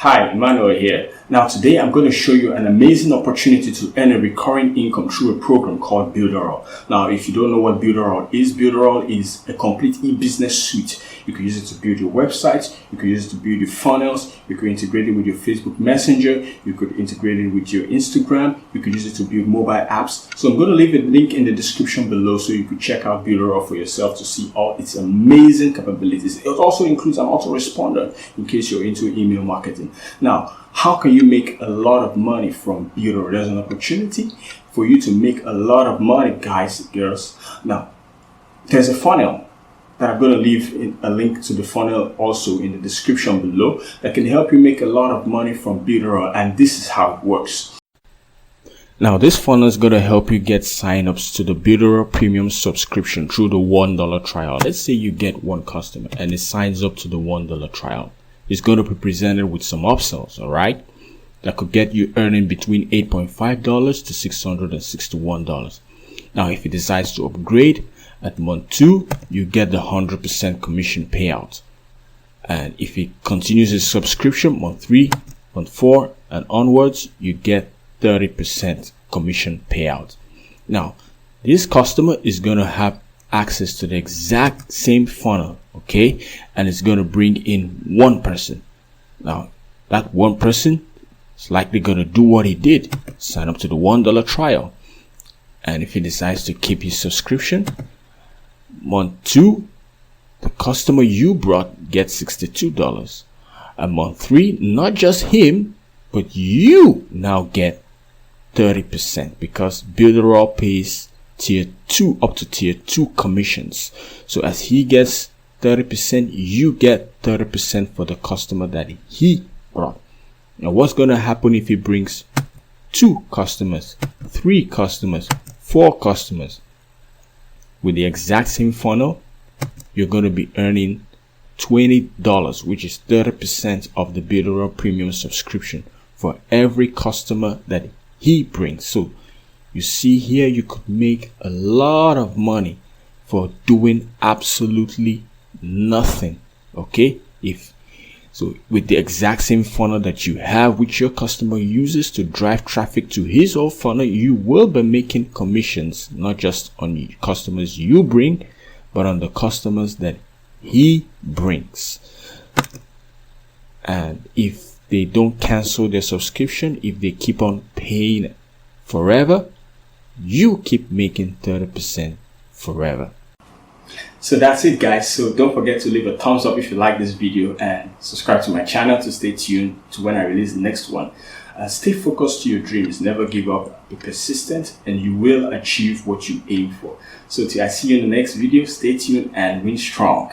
Hi, Emmanuel here. Now today I'm going to show you an amazing opportunity to earn a recurring income through a program called Builderall. Now if you don't know what Builderall is a complete e-business suite. You can use it to build your website, you can use it to build your funnels, you could integrate it with your Facebook Messenger, you could integrate it with your Instagram, you could use it to build mobile apps. So I'm going to leave a link in the description below so you could check out Builderall for yourself to see all its amazing capabilities. It also includes an autoresponder in case you're into email marketing. Now, how can you make a lot of money from Builderall? There's an opportunity for you to make a lot of money, guys and girls. Now, there's a funnel that I'm going to leave a link to the funnel also in the description below that can help you make a lot of money from Builderall, and this is how it works. Now, this funnel is going to help you get signups to the Builderall premium subscription through the $1 trial. Let's say you get one customer and it signs up to the $1 trial. It's going to be presented with some upsells, all right? That could get you earning between $8.5 to $661. Now, if it decides to upgrade at month 2, you get the 100% commission payout. And if it continues its subscription, month 3, month 4, and onwards, you get 30% commission payout. Now, this customer is going to have access to the exact same funnel, okay, and it's going to bring in one person. Now that one person is likely going to do what he did, sign up to the $1 trial, and if he decides to keep his subscription, month 2, the customer you brought gets $62, and month 3, not just him but you now get 30% because Builderall pays tier 2 up to tier 2 commissions. So as he gets 30%, you get 30% for the customer that he brought. Now what's going to happen if he brings 2 customers, 3 customers, 4 customers with the exact same funnel? You're going to be earning $20, which is 30% of the Builderall premium subscription for every customer that he brings. So you see here, you could make a lot of money for doing absolutely nothing, okay? If so, with the exact same funnel that you have, which your customer uses to drive traffic to his own funnel, you will be making commissions, not just on the customers you bring, but on the customers that he brings. And if they don't cancel their subscription, if they keep on paying forever, you keep making 30% forever. So that's it, guys. So don't forget to leave a thumbs up if you like this video and subscribe to my channel to stay tuned to when I release the next one. Stay focused to your dreams, never give up, be persistent, and you will achieve what you aim for. So till I see you in the next video, stay tuned and win strong.